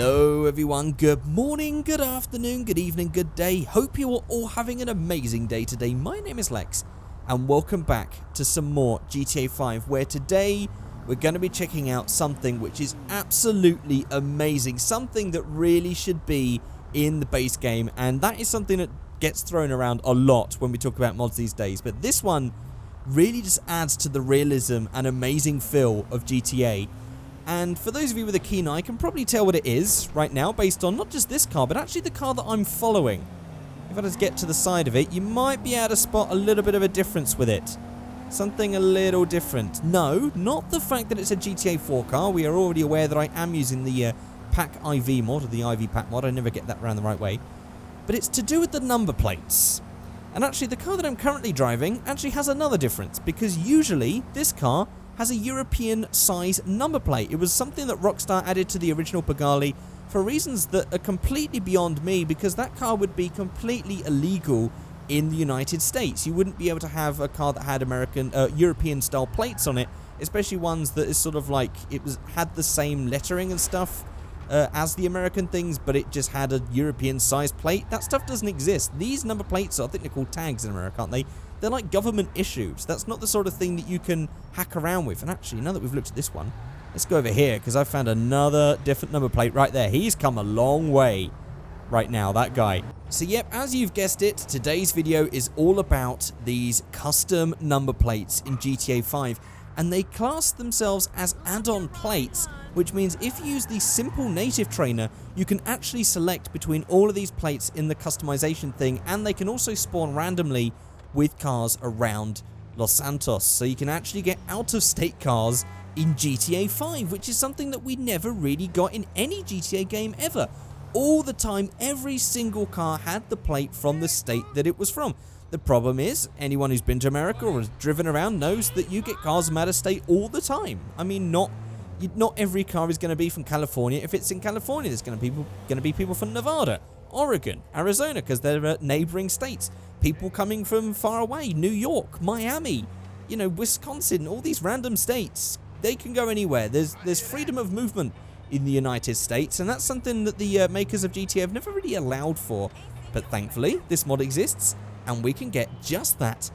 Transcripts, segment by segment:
Hello everyone, good morning, good afternoon, good evening, good day. Hope you are all having an amazing day today. My name is Lex and welcome back to some more GTA 5, where today we're going to be checking out something which is absolutely amazing, something that really should be in the base game, and that is something that gets thrown around a lot when we talk about mods these days, but this one really just adds to the realism and amazing feel of GTA. And for those of you with a keen eye, can probably tell what it is right now based on not just this car, but actually the car that I'm following. If I just get to the side of it, you might be able to spot a little bit of a difference with it. Something a little different. No, not the fact that it's a GTA 4 car. We are already aware that I am using the Pack IV mod, or the IV Pack mod. I never get that around the right way. But it's to do with the number plates. And actually, the car that I'm currently driving actually has another difference, because usually this car has a European size number plate. It was something that Rockstar added to the original Pagani for reasons that are completely beyond me, because that car would be completely illegal in the United States. You wouldn't be able to have a car that had European style plates on it, especially ones that is sort of like, had the same lettering and stuff as the American things, but it just had a European size plate. That stuff doesn't exist. These number plates I think they're called tags in America, aren't they? They're like government issues. That's not the sort of thing that you can hack around with. And actually, now that we've looked at this one, let's go over here, because I found another different number plate right there. He's come a long way right now, that guy. So yep, as you've guessed it, today's video is all about these custom number plates in GTA 5. And they class themselves as add-on plates, which means if you use the simple native trainer, you can actually select between all of these plates in the customization thing, and they can also spawn randomly with cars around Los Santos. So you can actually get out-of-state cars in GTA 5, which is something that we never really got in any GTA game ever. All the time, every single car had the plate from the state that it was from. The problem is, anyone who's been to America or has driven around knows that you get cars from out of state all the time. I mean, not every car is going to be from California. If it's in California, there's going to be people from Nevada, Oregon, Arizona, because they're neighboring states. People coming from far away, New York, Miami, Wisconsin, all these random states. They can go anywhere. There's freedom of movement in the United States, and that's something that the makers of GTA have never really allowed for. But thankfully, this mod exists, and we can get just that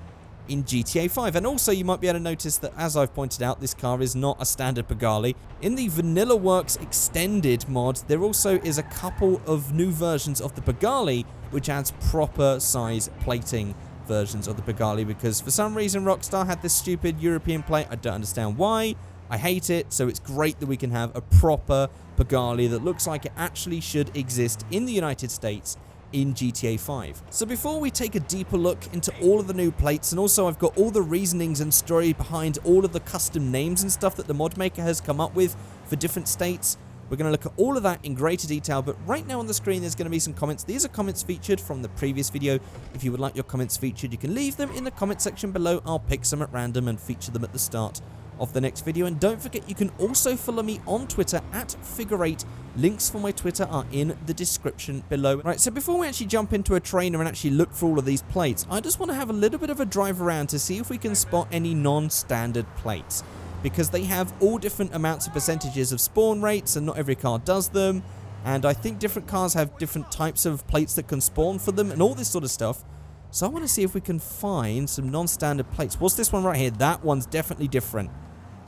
in GTA 5. And also, you might be able to notice that, as I've pointed out, this car is not a standard Pagani. In the Vanilla Works Extended mod, there also is a couple of new versions of the Pagani, which adds proper size plating versions of the Pagani, because for some reason Rockstar had this stupid European plate. I don't understand why. I hate it. So it's great that we can have a proper Pagani that looks like it actually should exist in the United States in GTA 5. So before we take a deeper look into all of the new plates, and also I've got all the reasonings and story behind all of the custom names and stuff that the mod maker has come up with for different states, we're going to look at all of that in greater detail. But right now on the screen there's going to be some comments. These are comments featured from the previous video. If you would like your comments featured, you can leave them in the comment section below. I'll pick some at random and feature them at the start of the next video. And don't forget, you can also follow me on Twitter at Figureight. Links for my Twitter are in the description below. Right, so before we actually jump into a trainer and actually look for all of these plates, I just want to have a little bit of a drive around to see if we can spot any non-standard plates, because they have all different amounts of percentages of spawn rates, and not every car does them, and I think different cars have different types of plates that can spawn for them and all this sort of stuff. So I want to see if we can find some non-standard plates. What's this one right here? That one's definitely different.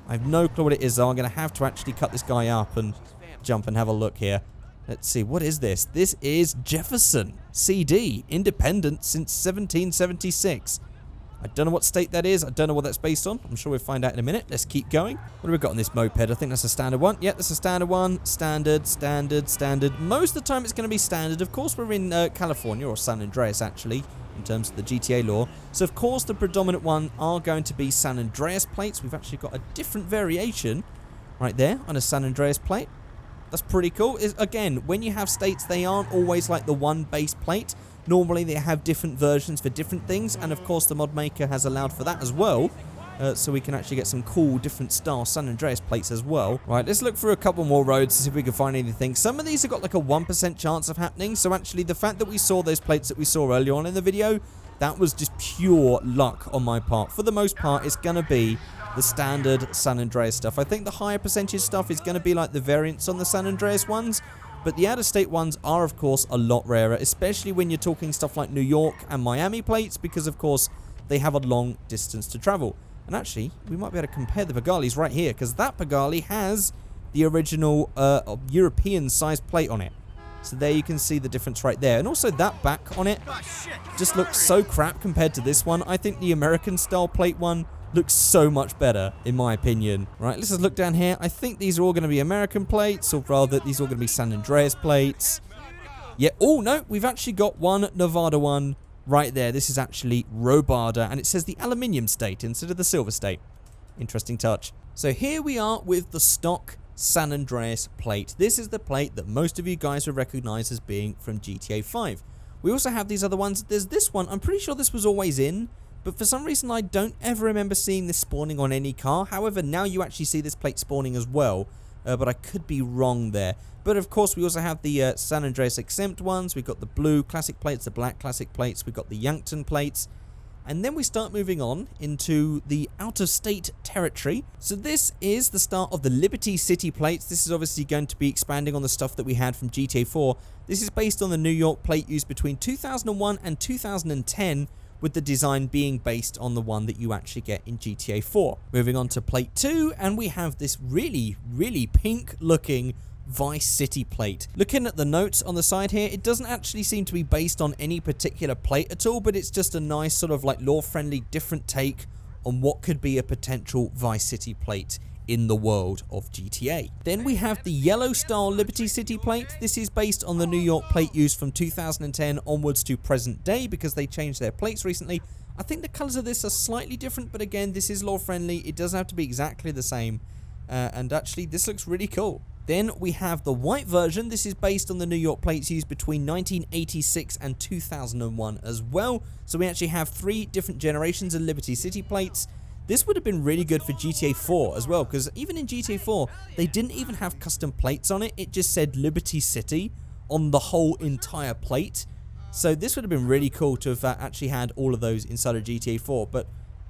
I have no clue what it is, though. I'm going to have to actually cut this guy up and jump and have a look here. Let's see, what is this? This is Jefferson. CD. Independent since 1776. I don't know what state that is. I don't know what that's based on. I'm sure we'll find out in a minute. Let's keep going. What have we got on this moped? I think that's a standard one. Yeah, that's a standard one. Standard, standard, standard. Most of the time it's going to be standard. Of course, we're in California, or San Andreas, actually, in terms of the GTA law. So, of course, the predominant one are going to be San Andreas plates. We've actually got a different variation right there on a San Andreas plate. That's pretty cool. Again, when you have states, they aren't always like the one base plate. Normally, they have different versions for different things. And, of course, the mod maker has allowed for that as well. So we can actually get some cool different style San Andreas plates as well. Right, let's look through a couple more roads to see if we can find anything. Some of these have got like a 1% chance of happening. So actually, the fact that we saw those plates that we saw earlier on in the video, that was just pure luck on my part. For the most part, it's going to be the standard San Andreas stuff. I think the higher percentage stuff is going to be like the variants on the San Andreas ones. but the out-of-state ones are, of course, a lot rarer, especially when you're talking stuff like New York and Miami plates, because, of course, they have a long distance to travel. And actually, we might be able to compare the Pagalis right here, because that Pagali has the original European-sized plate on it. So there you can see the difference right there. And also that back on it just looks so crap compared to this one. I think the American-style plate one looks so much better, in my opinion. Right, let's just look down here. I think these are all going to be American plates, or rather, these are all going to be San Andreas plates. Yeah, oh, no, we've actually got one Nevada one right there. This is actually Robarda, and it says the aluminium state instead of the silver state. Interesting touch. So here we are with the stock San Andreas plate. This is the plate that most of you guys will recognize as being from GTA 5. We also have these other ones. There's this one. I'm pretty sure this was always in, but for some reason I don't ever remember seeing this spawning on any car. However, now you actually see this plate spawning as well, but I could be wrong there. But of course, we also have the San Andreas exempt ones. We've got the blue classic plates, the black classic plates. We've got the Yankton plates. And then we start moving on into the out-of-state territory. So this is the start of the Liberty City plates. This is obviously going to be expanding on the stuff that we had from GTA 4. This is based on the New York plate used between 2001 and 2010, with the design being based on the one that you actually get in GTA 4. Moving on to plate 2, and we have this really, really pink-looking Vice City plate. Looking at the notes on the side here, it doesn't actually seem to be based on any particular plate at all, but it's just a nice sort of like lore-friendly different take on what could be a potential Vice City plate in the world of GTA. Then we have the yellow style Liberty City plate. This is based on the New York plate used from 2010 onwards to present day, because they changed their plates recently. I think the colors of this are slightly different, but again, this is lore friendly. It doesn't have to be exactly the same. And actually, this looks really cool. Then we have the white version. This is based on the New York plates used between 1986 and 2001 as well. So we actually have 3 different generations of Liberty City plates. This would have been really good for GTA 4 as well, because even in GTA 4, they didn't even have custom plates on it. It just said Liberty City on the whole entire plate. So this would have been really cool to have actually had all of those inside of GTA 4. But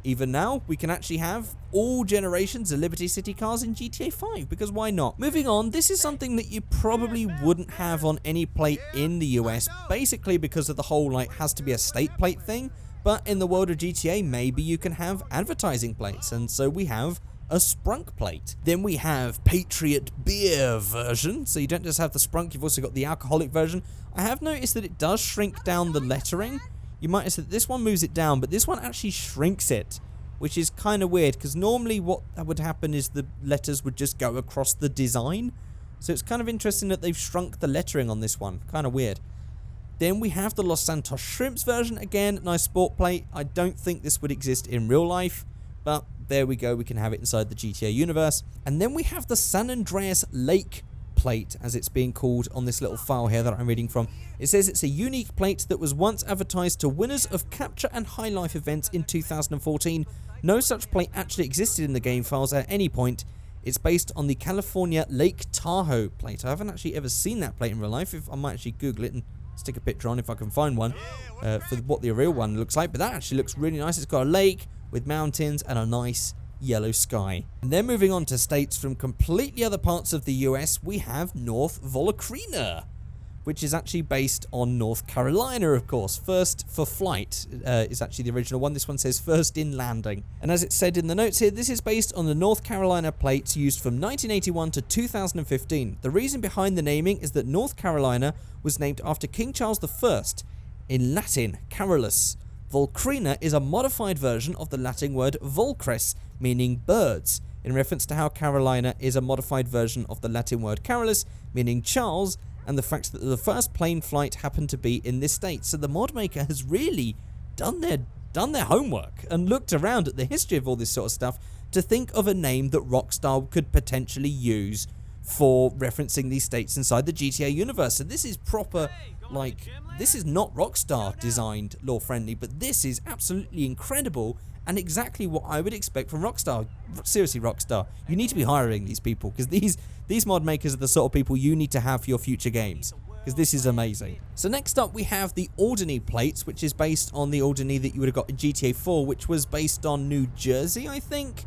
even now, we can actually have all generations of Liberty City cars in GTA 5, because why not? Moving on, this is something that you probably wouldn't have on any plate in the US, basically because of the whole, like, has to be a state plate thing. But in the world of GTA, maybe you can have advertising plates, and so we have a Sprunk plate. Then we have Patriot Beer version, so you don't just have the Sprunk, you've also got the alcoholic version. I have noticed that it does shrink down the lettering. You might have said this one moves it down, but this one actually shrinks it, which is kind of weird, because normally what would happen is the letters would just go across the design. So it's kind of interesting that they've shrunk the lettering on this one. Kind of weird. Then we have the Los Santos Shrimps version. Again, nice sport plate. I don't think this would exist in real life, but there we go. We can have it inside the GTA universe. And then we have the San Andreas Lake plate, as it's being called on this little file here that I'm reading from. It says it's a unique plate that was once advertised to winners of Capture and High Life events in 2014. No such plate actually existed in the game files at any point. It's based on the California Lake Tahoe plate. I haven't actually ever seen that plate in real life. I might actually Google it and stick a picture on if I can find one for what the real one looks like. But that actually looks really nice. It's got a lake with mountains and a nice yellow sky. And then moving on to states from completely other parts of the US, we have North Volcrena, which is actually based on North Carolina, of course. First for flight is actually the original one. This one says first in landing. And as it said in the notes here, this is based on the North Carolina plates used from 1981 to 2015. The reason behind the naming is that North Carolina was named after King Charles I. In Latin, Carolus. Volcrena is a modified version of the Latin word volcres, meaning birds, in reference to how Carolina is a modified version of the Latin word Carolus, meaning Charles, and the fact that the first plane flight happened to be in this state. So the mod maker has really done their homework and looked around at the history of all this sort of stuff to think of a name that Rockstar could potentially use for referencing these states inside the GTA universe. So this is proper, like, this is not Rockstar designed lore friendly, but this is absolutely incredible and exactly what I would expect from Rockstar. Seriously, Rockstar, you need to be hiring these people, because these mod makers are the sort of people you need to have for your future games, because this is amazing. So next up we have the Alderney plates, which is based on the Alderney that you would have got in GTA 4, which was based on New Jersey, I think.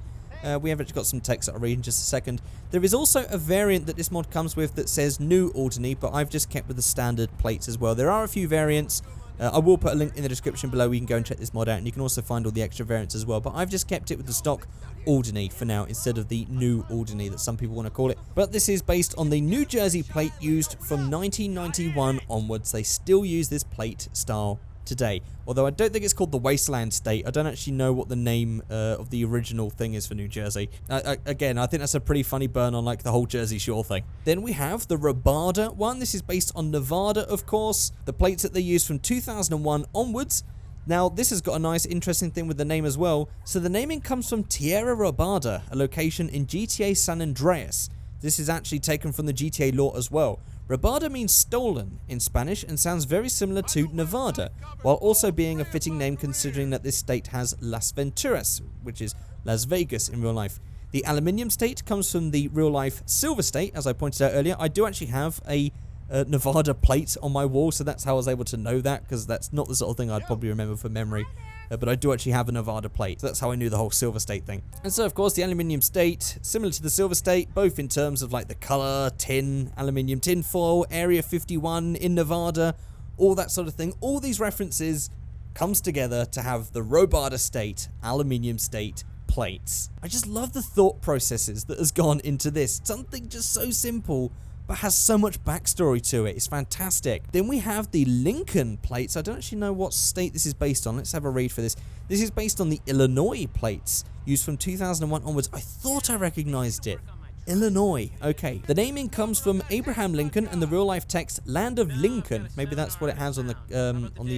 We have actually got some text that I'll read in just a second. There is also a variant that this mod comes with that says New Alderney, but I've just kept with the standard plates as well. There are a few variants. I will put a link in the description below where you can go and check this mod out, and you can also find all the extra variants as well. But I've just kept it with the stock Alderney for now, instead of the New Alderney that some people want to call it. But this is based on the New Jersey plate used from 1991 onwards. They still use this plate style today, although I don't think it's called the Wasteland State. I don't actually know what the name of the original thing is for New Jersey. Again, I think that's a pretty funny burn on like the whole Jersey Shore thing. Then we have the Rabada one. This is based on Nevada, of course. The plates that they used from 2001 onwards. Now, this has got a nice, interesting thing with the name as well. So the naming comes from Tierra Rabada, a location in GTA San Andreas. This is actually taken from the GTA lore as well. Rabada means stolen in Spanish and sounds very similar to Nevada, while also being a fitting name considering that this state has Las Venturas, which is Las Vegas in real life. The Aluminium State comes from the real life Silver State, as I pointed out earlier. I do actually have a Nevada plate on my wall, so that's how I was able to know that, because that's not the sort of thing I'd probably remember from memory. But I do actually have a Nevada plate. So that's how I knew the whole Silver State thing. And so, of course, the Aluminium State, similar to the Silver State, both in terms of like the color, tin, aluminium tin foil, Area 51 in Nevada, all that sort of thing. All these references comes together to have the Rabada State, Aluminium State plates. I just love the thought processes that has gone into this. Something just so simple, but has so much backstory to it. It's fantastic. Then we have the Lincoln plates. I don't actually know what state this is based on. Let's have a read for this. This is based on the Illinois plates used from 2001 onwards. I thought I recognized it. Illinois. Okay. The naming comes from Abraham Lincoln and the real life text Land of Lincoln. Maybe that's what it has on the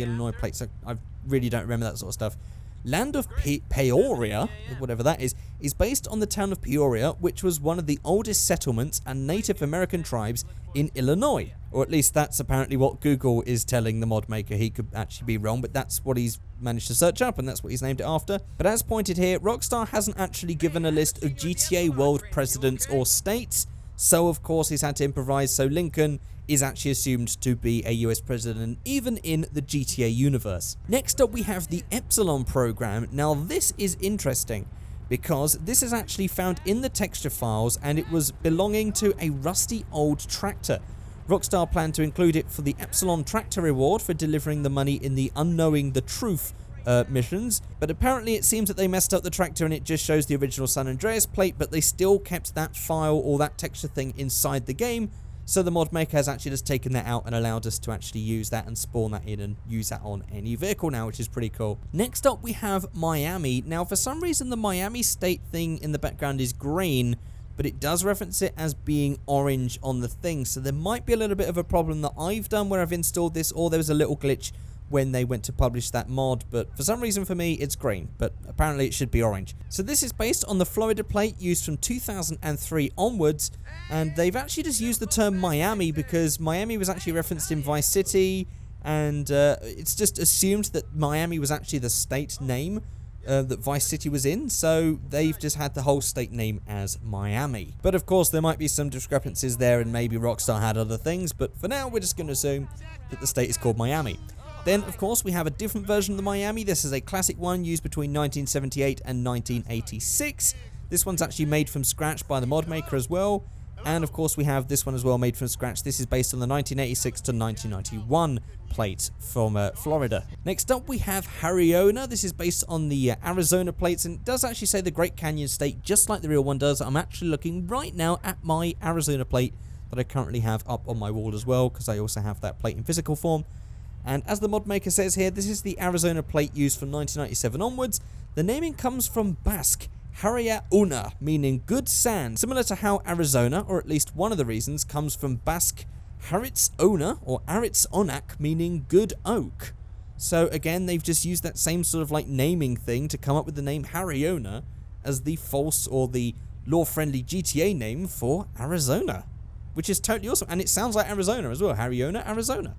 Illinois plates. I really don't remember that sort of stuff. Land of Peoria, whatever that is based on the town of Peoria, which was one of the oldest settlements and Native American tribes in Illinois. Or at least that's apparently what Google is telling the mod maker. He could actually be wrong, but that's what he's managed to search up, and that's what he's named it after. But as pointed here, Rockstar hasn't actually given a list of GTA world presidents or states, so of course he's had to improvise, so Lincoln is actually assumed to be a US president, even in the GTA universe. Next up, we have the Epsilon program. Now, this is interesting because this is actually found in the texture files, and it was belonging to a rusty old tractor. Rockstar planned to include it for the Epsilon Tractor reward for delivering the money in the Unknowing the Truth missions, but apparently it seems that they messed up the tractor and it just shows the original San Andreas plate, but they still kept that file or that texture thing inside the game. So the mod maker has actually just taken that out and allowed us to actually use that and spawn that in and use that on any vehicle now, which is pretty cool. Next up, we have Miami. Now, for some reason, the Miami State thing in the background is green, but it does reference it as being orange on the thing. So there might be a little bit of a problem that I've done where I've installed this, or there was a little glitch when they went to publish that mod, but for some reason for me it's green, but apparently it should be orange. So this is based on the Florida plate used from 2003 onwards, and they've actually just used the term Miami because Miami was actually referenced in Vice City, and it's just assumed that Miami was actually the state name that Vice City was in, so they've just had the whole state name as Miami. But of course there might be some discrepancies there, and maybe Rockstar had other things, but for now we're just going to assume that the state is called Miami. Then, of course, we have a different version of the Miami. This is a classic one used between 1978 and 1986. This one's actually made from scratch by the mod maker as well. And, of course, we have this one as well made from scratch. This is based on the 1986 to 1991 plate from Florida. Next up, we have Harriona. This is based on the Arizona plates, and it does actually say the Great Canyon State, just like the real one does. I'm actually looking right now at my Arizona plate that I currently have up on my wall as well, because I also have that plate in physical form. And as the mod maker says here, this is the Arizona plate used from 1997 onwards. The naming comes from Basque, Harriona, meaning good sand, similar to how Arizona, or at least one of the reasons, comes from Basque Haritzona, or Aritzonak, meaning good oak. So again, they've just used that same sort of like naming thing to come up with the name Harriona as the false or the law-friendly GTA name for Arizona, which is totally awesome. And it sounds like Arizona as well, Harriona, Arizona.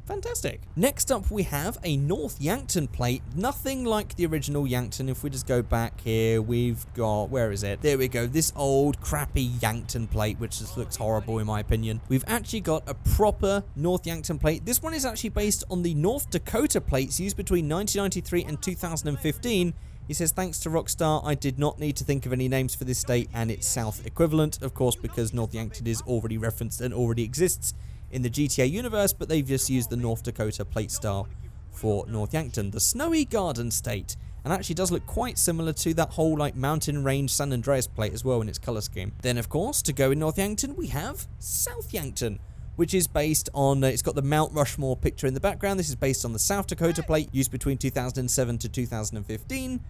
Fantastic. Next up, we have a North Yankton plate. Nothing like the original Yankton. If we just go back here, we've got, where is it? There we go. This old crappy Yankton plate, which just looks horrible in my opinion. We've actually got a proper North Yankton plate. This one is actually based on the North Dakota plates used between 1993 and 2015 He says, thanks to Rockstar, I did not need to think of any names for this state and its south equivalent, of course, because North Yankton is already referenced and already exists in the GTA universe, but they've just used the North Dakota plate style for North Yankton. The Snowy Garden State, and actually does look quite similar to that whole like mountain range San Andreas plate as well in its color scheme. Then of course, to go in North Yankton, we have South Yankton, which is based on, it's got the Mount Rushmore picture in the background. This is based on the South Dakota plate used between 2007 to 2015.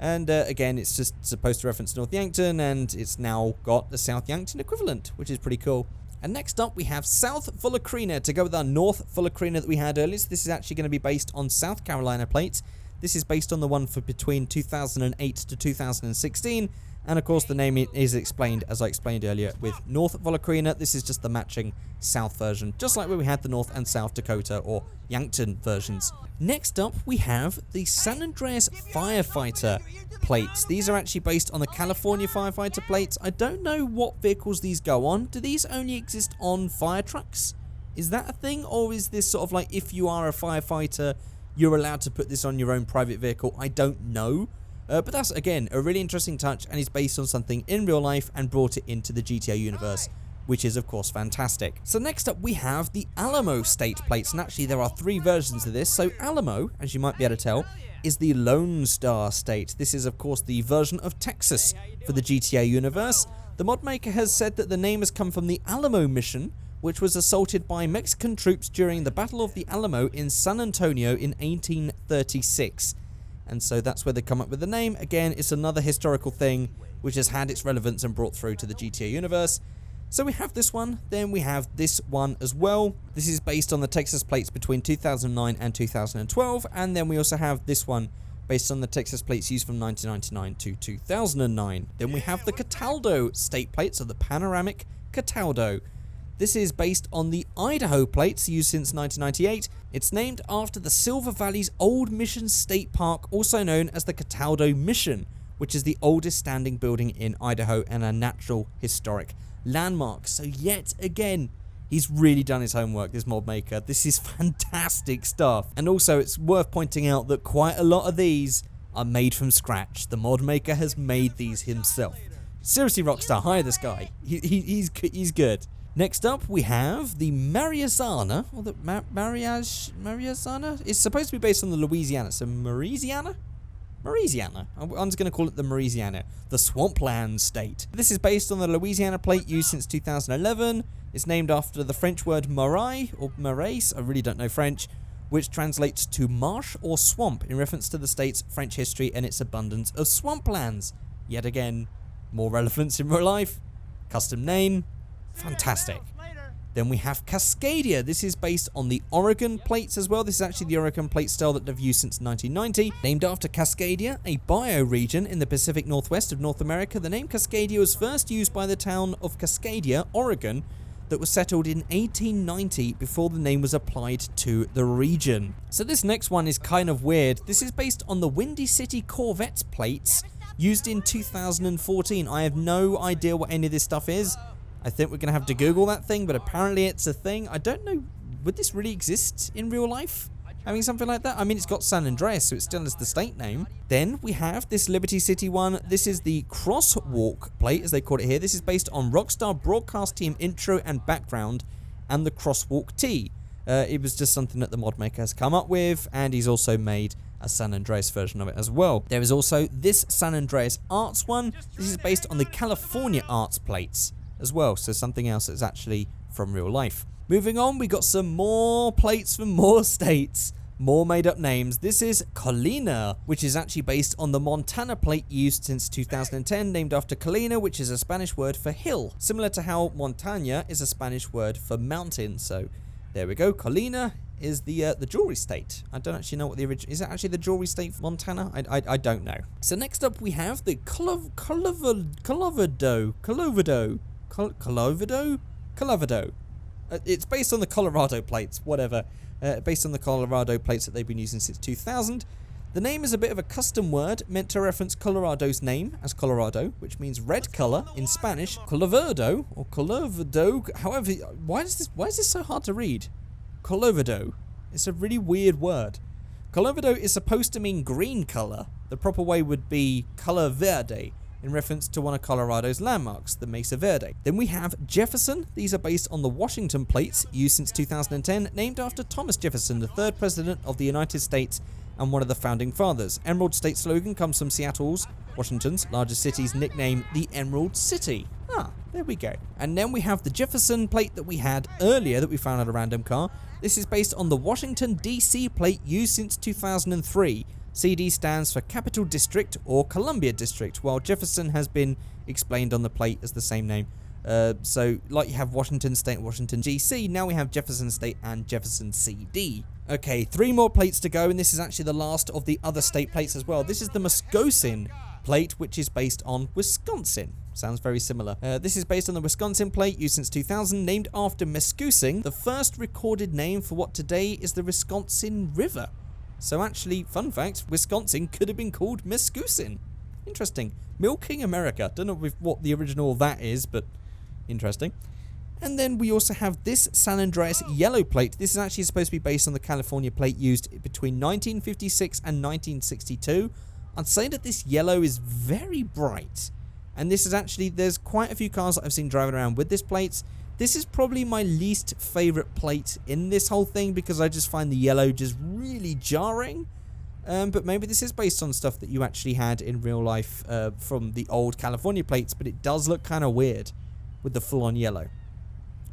And again, it's just supposed to reference North Yankton, and it's now got the South Yankton equivalent, which is pretty cool. And next up, we have South Filacrina to go with our North Filacrina that we had earlier. So this is actually going to be based on South Carolina plates. This is based on the one for between 2008 to 2016. And of course, the name is explained, as I explained earlier, with North Filacrina. This is just the matching South version, just like where we had the North and South Dakota or Yankton versions. Next up, we have the San Andreas Firefighter plates. These are actually based on the California Firefighter plates. I don't know what vehicles these go on. Do these only exist on fire trucks? Is that a thing? Or is this sort of like, if you are a firefighter, you're allowed to put this on your own private vehicle? I don't know. But that's, again, a really interesting touch, and is based on something in real life and brought it into the GTA universe, which is, of course, fantastic. So next up, we have the Alamo state plates, and actually there are 3 versions of this. So Alamo, as you might be able to tell, is the Lone Star state. This is, of course, the version of Texas for the GTA universe. The mod maker has said that the name has come from the Alamo mission, which was assaulted by Mexican troops during the Battle of the Alamo in San Antonio in 1836. And so that's where they come up with the name. Again, it's another historical thing which has had its relevance and brought through to the GTA universe. So we have this one, then we have this one as well. This is based on the Texas plates between 2009 and 2012. And then we also have this one based on the Texas plates used from 1999 to 2009. Then we have the Cataldo state plates, or the panoramic Cataldo. This is based on the Idaho plates used since 1998. It's named after the Silver Valley's Old Mission State Park, also known as the Cataldo Mission, which is the oldest standing building in Idaho and a natural historic landmark. So yet again, he's really done his homework, this mod maker. This is fantastic stuff. And also, it's worth pointing out that quite a lot of these are made from scratch. The mod maker has made these himself. Seriously, Rockstar, hire this guy. He's good. Next up, we have the Mariazana, or the Mariazana? It's supposed to be based on the Louisiana, so Mariziana? I'm just going to call it the Mariziana, the Swampland state. This is based on the Louisiana plate used since 2011. It's named after the French word marais, or marais, I really don't know French, which translates to marsh or swamp in reference to the state's French history and its abundance of swamplands. Yet again, more relevance in real life. Custom name. Fantastic. Then we have Cascadia. This is based on the Oregon plates as well. This is actually the Oregon plate style that they've used since 1990. Named after Cascadia, a bioregion in the Pacific Northwest of North America. The name Cascadia was first used by the town of Cascadia, Oregon, that was settled in 1890 before the name was applied to the region. So this next one is kind of weird. This is based on the Windy City Corvettes plates used in 2014. I have no idea what any of this stuff is. I think we're going to have to Google that thing, but apparently it's a thing. I don't know, would this really exist in real life? Having something like that? I mean, it's got San Andreas, so it still has the state name. Then we have this Liberty City one. This is the Crosswalk plate, as they call it here. This is based on Rockstar Broadcast Team intro and background and the Crosswalk T. It was just something that the mod maker has come up with, and he's also made a San Andreas version of it as well. There is also this San Andreas Arts one. This is based on the California Arts plates as well, so something else that's actually from real life. Moving on, we got some more plates from more states, more made up names. This is Kalenna, which is actually based on the Montana plate used since 2010, named after Kalenna, which is a Spanish word for hill, similar to how montaña is a Spanish word for mountain. So there we go. Kalenna is the jewelry state. I don't actually know what the original is. It actually the jewelry state for Montana? I don't know. So next up we have the Coloverdo. It's based on the Colorado plates, whatever. Based on the Colorado plates that they've been using since 2000. The name is a bit of a custom word meant to reference Colorado's name as Colorado, which means red color in Spanish. Coloverdo or Coloverdo. However, why is this so hard to read? Coloverdo. It's a really weird word. Colorado is supposed to mean green color. The proper way would be color verde, in reference to one of Colorado's landmarks, the Mesa Verde. Then we have Jefferson. These are based on the Washington plates, used since 2010, named after Thomas Jefferson, the third president of the United States and one of the founding fathers. Emerald State slogan comes from Seattle's, Washington's, largest city's nickname, the Emerald City. Ah, there we go. And then we have the Jefferson plate that we had earlier that we found at a random car. This is based on the Washington, D.C. plate used since 2003. CD stands for Capital District or Columbia District, while Jefferson has been explained on the plate as the same name. So, like you have Washington State and Washington D.C., now we have Jefferson State and Jefferson CD. Okay, 3 more plates to go, and this is actually the last of the other state plates as well. This is the Muskaan plate, which is based on Wisconsin. Sounds very similar. This is based on the Wisconsin plate, used since 2000, named after Muskaan, the first recorded name for what today is the Wisconsin River. So actually, fun fact, Wisconsin could have been called Muskaan. Interesting. Milking America. Don't know what the original of that is, but interesting. And then we also have this San Andreas yellow plate. This is actually supposed to be based on the California plate used between 1956 and 1962. I'd say that this yellow is very bright. And this is actually, there's quite a few cars that I've seen driving around with this plate. This is probably my least favorite plate in this whole thing because I just find the yellow just really jarring. But maybe this is based on stuff that you actually had in real life from the old California plates, but it does look kind of weird with the full-on yellow.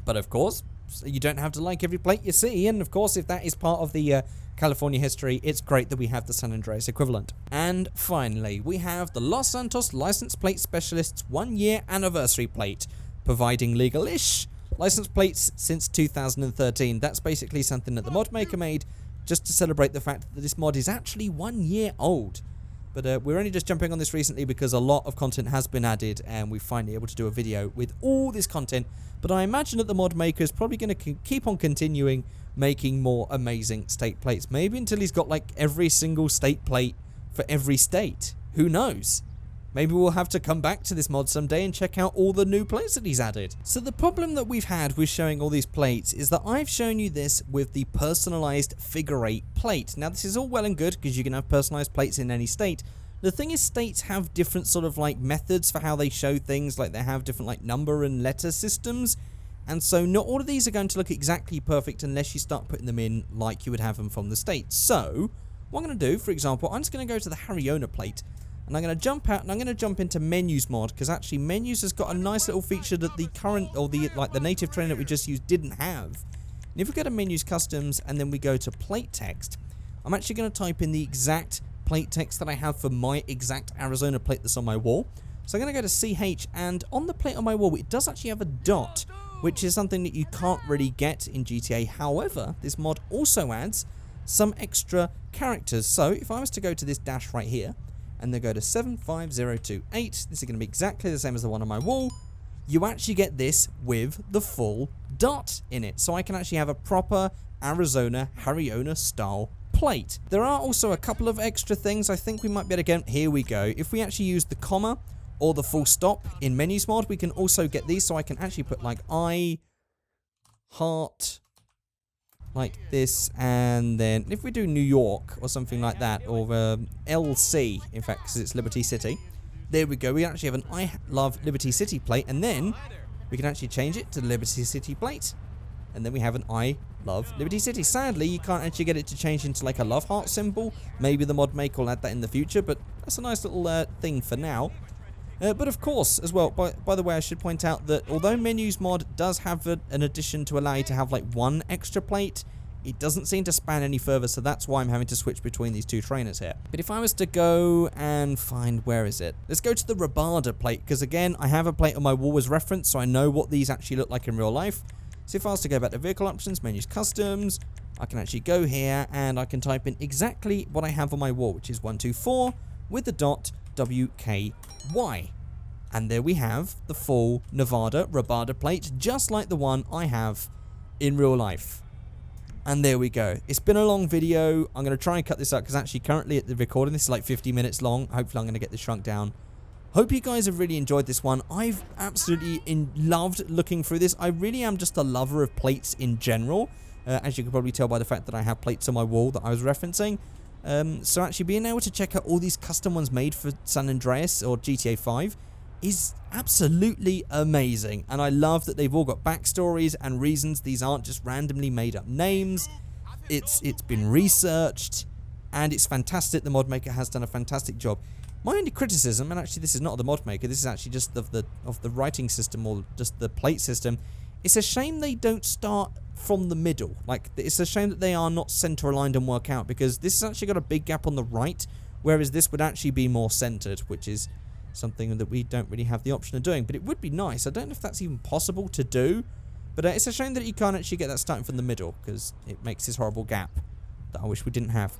But of course, you don't have to like every plate you see, and of course, if that is part of the California history, it's great that we have the San Andreas equivalent. And finally, we have the Los Santos License Plate Specialists 1-year anniversary plate, providing legal-ish license plates since 2013. That's basically something that the mod maker made just to celebrate the fact that this mod is actually 1 year old. But we're only just jumping on this recently because a lot of content has been added and we're finally able to do a video with all this content. But I imagine that the mod maker is probably going to keep on continuing making more amazing state plates. Maybe until he's got like every single state plate for every state. Who knows? Maybe we'll have to come back to this mod someday and check out all the new plates that he's added. So the problem that we've had with showing all these plates is that I've shown you this with the personalized Figureight plate. Now this is all well and good because you can have personalized plates in any state. The thing is, states have different sort of like methods for how they show things, like they have different like number and letter systems. And so not all of these are going to look exactly perfect unless you start putting them in like you would have them from the States. So what I'm going to do, for example, I'm just going to go to the Harriona plate. And I'm going to jump out and I'm going to jump into menus mod because actually menus has got a nice little feature that the current or the native trainer that we just used didn't have. And if we go to menus customs and then we go to plate text, I'm actually going to type in the exact plate text that I have for my exact Arizona plate that's on my wall. So I'm going to go to CH, and on the plate on my wall it does actually have a dot, which is something that you can't really get in GTA. However, this mod also adds some extra characters. So if I was to go to this dash right here and then go to 75028, this is going to be exactly the same as the one on my wall. You actually get this with the full dot in it. So I can actually have a proper Arizona Harriona style plate. There are also a couple of extra things I think we might be able to get. Here we go. If we actually use the comma or the full stop in menus mod, we can also get these. So I can actually put like I, heart, like this, and then if we do New York or something like that, or LC, in fact, because it's Liberty City, there we go. We actually have an I Love Liberty City plate, and then we can actually change it to the Liberty City plate, and then we have an I Love Liberty City. Sadly, you can't actually get it to change into like a love heart symbol. Maybe the mod maker will add that in the future, but that's a nice little thing for now. But of course, as well, by the way, I should point out that although menus mod does have an addition to allow you to have like one extra plate, it doesn't seem to span any further, so that's why I'm having to switch between these two trainers here. But if I was to go and find, where is it? Let's go to the Rabada plate, because again, I have a plate on my wall as reference, so I know what these actually look like in real life. So if I was to go back to vehicle options, menus customs, I can actually go here and I can type in exactly what I have on my wall, which is 124 with the dot WKY. And there we have the full Nevada Rabada plate, just like the one I have in real life. And there we go. It's been a long video. I'm going to try and cut this out because actually currently at the recording, this is like 50 minutes long. Hopefully I'm going to get this shrunk down. Hope you guys have really enjoyed this one. I've absolutely loved looking through this. I really am just a lover of plates in general. As you can probably tell by the fact that I have plates on my wall that I was referencing. So actually being able to check out all these custom ones made for San Andreas or GTA 5 is absolutely amazing. And I love that they've all got backstories and reasons. These aren't just randomly made up names. It's been researched, and it's fantastic. The mod maker has done a fantastic job. My only criticism, and actually this is not of the mod maker, this is actually just of the writing system or just the plate system. It's a shame they don't start from the middle. Like, it's a shame that they are not center aligned and work out, because this has actually got a big gap on the right, whereas this would actually be more centered, which is something that we don't really have the option of doing. But it would be nice. I don't know if that's even possible to do, but it's a shame that you can't actually get that starting from the middle, because it makes this horrible gap that I wish we didn't have.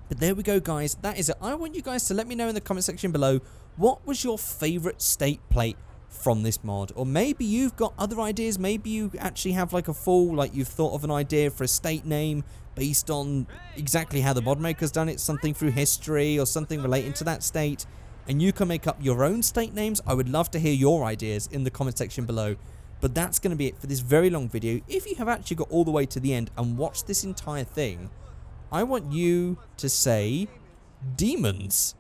But there we go, guys. That is it. I want you guys to let me know in the comment section below, what was your favorite state plate from this mod? Or maybe you've got other ideas. Maybe you actually have like a full, like you've thought of an idea for a state name based on exactly how the mod maker's done it, something through history or something relating to that state, and you can make up your own state names. I would love to hear your ideas in the comment section below. But that's going to be it for this very long video. If you have actually got all the way to the end and watched this entire thing, I want you to say demons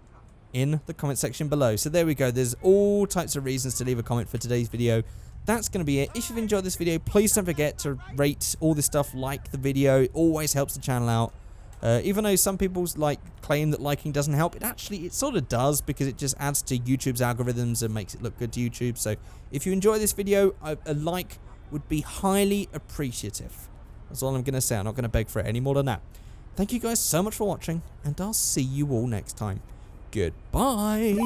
in the comment section below. So there we go. There's all types of reasons to leave a comment for today's video. That's going to be it. If you've enjoyed this video, please don't forget to rate all this stuff, like the video. It always helps the channel out. Even though some people claim that liking doesn't help, it sort of does, because it just adds to YouTube's algorithms and makes it look good to YouTube. So if you enjoy this video, a like would be highly appreciative. That's all I'm going to say. I'm not going to beg for it any more than that. Thank you guys so much for watching, and I'll see you all next time. Goodbye.